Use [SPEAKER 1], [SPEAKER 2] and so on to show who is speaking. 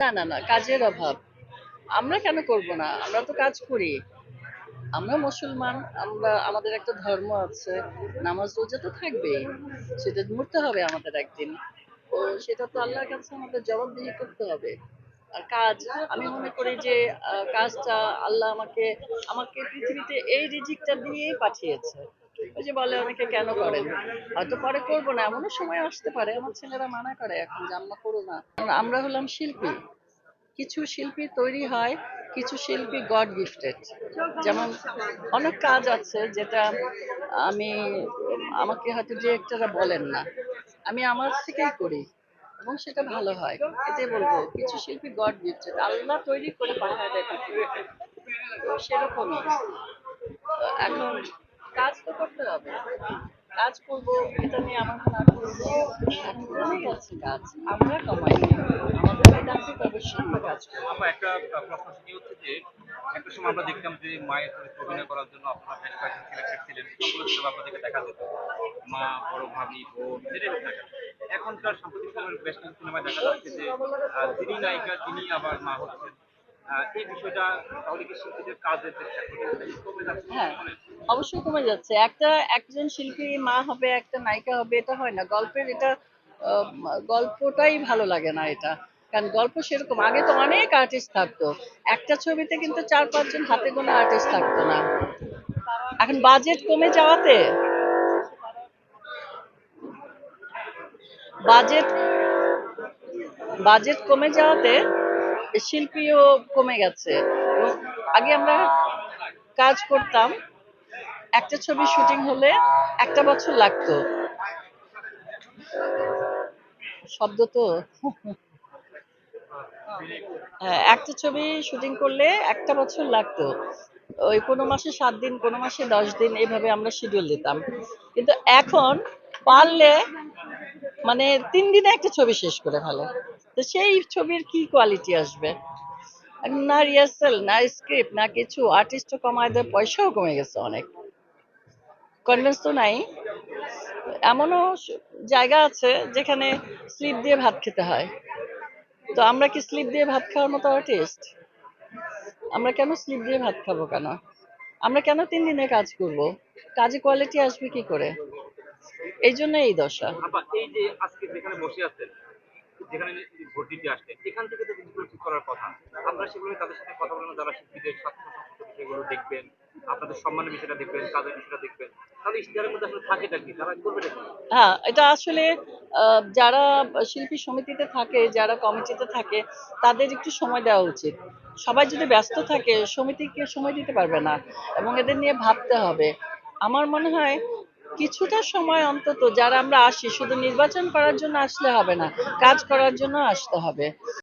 [SPEAKER 1] না, না, না, কাজের অভাব। আমরা কেন করব না? আমরা তো কাজ করি। আমরা মুসলমান, আমরা আমাদের একটা ধর্ম আছে। নামাজ রোজা তো থাকবেই। সেটা মরতে হবে আমাদের একদিন। তো সেটা তো আল্লাহর কাছে আমাদের জবাবদিহি করতে হবে। আর কাজ, আমি মনে করি যে কাজটা আল্লাহ আমাকে আমাকে পৃথিবীতে এই রিজিকটা দিয়েই পাঠিয়েছে। ওই যে বলে অনেকে কেন করেন? হয়তো পরে করব না, এমনও সময় আসতে পারে। আমার ছেলেরা মানা করে এখন যে আম্মা করো না। কারণ আমরা হলাম শিল্পী। কিছু শিল্পী তৈরি হয়, কিছু শিল্পী গড গিফটেড। যেমন অনেক কাজ আছে যেটা আমি আমাকে হয়তো ডিরেক্টররা বলেন না, আমি আমার থেকেই করি এবং সেটা ভালো হয়। এটাই বলবো, কিছু শিল্পী গড গিফটেড, আল্লাহ তৈরি করে পাঠায় দেয় পৃথিবীতে। তো সেরকমই এখন কাজ তো করতে হবে, কাজ করব, এটা নিয়ে আমার কোনো আগ্রহ নেই। এখন কমে গেছে কাজ, আমরা কমাইনি, আমাদের কাছে তো অবশ্যই আমরা কাজ করি।
[SPEAKER 2] আপা একটা প্রশ্ন সেটি হচ্ছে যে একটা সময় আমরা দেখতাম যে মায়ের চরিত্রে অভিনয় করার জন্য আপনারা বেশ কয়েকজন সিলেক্টেড ছিলেন, সবগুলো সিনেমা আপনাদেরকে দেখা যেত, মা, বড় ভাবি, বোন, যেটাই হোক না কেন। এখনকার সাম্প্রতিক সময়ের বেশ কিছু সিনেমায় দেখা যাচ্ছে যে যিনি নায়িকা তিনি আবার মা হচ্ছেন। এই বিষয়টা তাহলে কি শিল্পীদের কাজের যে ক্ষেত্রটা সেটা কি কমে যাচ্ছে বলে
[SPEAKER 1] হ্যাঁ,
[SPEAKER 2] কি মনে হয়?
[SPEAKER 1] অবশ্যই কমে যাচ্ছে। একজন শিল্পী মা হবে, একটা নায়িকা হবে, এটা হয় না। গল্পের এটা আহ, গল্পটাই ভালো লাগে না এটা। কারণ গল্প সেরকম, আগে তো অনেক আর্টিস্ট থাকতো। একটা ছবিতে কিন্তু 4-5 জন হাতে গোনা আর্টিস্ট থাকতো না। এখন বাজেট কমে যাওয়াতে বাজেট বাজেট কমে যাওয়াতে শিল্পীও কমে গেছে। এবং আগে আমরা কাজ করতাম, একটা ছবি শুটিং হলে একটা বছর লাগতো। শব্দ তো হ্যাঁ, একটা ছবি শুটিং করলে একটা বছর লাগতো। ওই কোনো মাসে 7 দিন, কোনো মাসে 10 দিন, এইভাবে আমরা শিডিউল দিতাম। কিন্তু এখন পারলে মানে 3 দিনে একটা ছবি শেষ করে ফেলে। তো সেই ছবির কি কোয়ালিটি আসবে? এখন না রিহার্সাল, না স্ক্রিপ্ট, না কিছু। আর্টিস্টও কমায় দেয়, পয়সাও কমে গেছে অনেক। কনভিন্স তো নাই। এমনও জায়গা আছে যেখানে স্লিপ দিয়ে ভাত খেতে হয়। তো আমরা কি স্লিপ দিয়ে ভাত খাওয়ার মতো আর্টিস্ট? আমরা কেন স্লিপ দিয়ে ভাত খাবো কেন? আমরা কেন 3 দিনে কাজ করব? কাজে কোয়ালিটি আসবে কি করে? এই জন্য এই দশা।
[SPEAKER 2] আপা এই যে আজকে যেখানে বসে আছেন, যেখানে ভোট দিতে আসছেন, এখান থেকে তো জিনিসগুলো ঠিক করার কথা। আমরা সেগুলো নিয়ে তাদের সাথে কথা বলবো, যারা শিল্পীদের স্বার্থ সংশ্লিষ্ট বিষয়গুলো দেখবেন, আপনাদের সম্মানের বিষয়টা দেখবেন, কাজের বিষয়টা দেখবেন। তাহলে ইশতেহারের মধ্যে আসলে থাকেটা কি? তারা করবেটা কি?
[SPEAKER 1] হ্যাঁ, এটা আসলে যারা শিল্পী সমিতিতে থাকে, যারা কমিটিতে থাকে, তাদের একটু সময় দেওয়া উচিত। সবাই যদি ব্যস্ত থাকে, সমিতিকে সময় দিতে পারবে না এবং এদের নিয়ে ভাবতে হবে। আমার মনে হয় কিছুটা সময় অন্তত যারা আমরা আসি, শুধু নির্বাচন করার জন্য আসলে হবে না, কাজ করার জন্য আসতে হবে।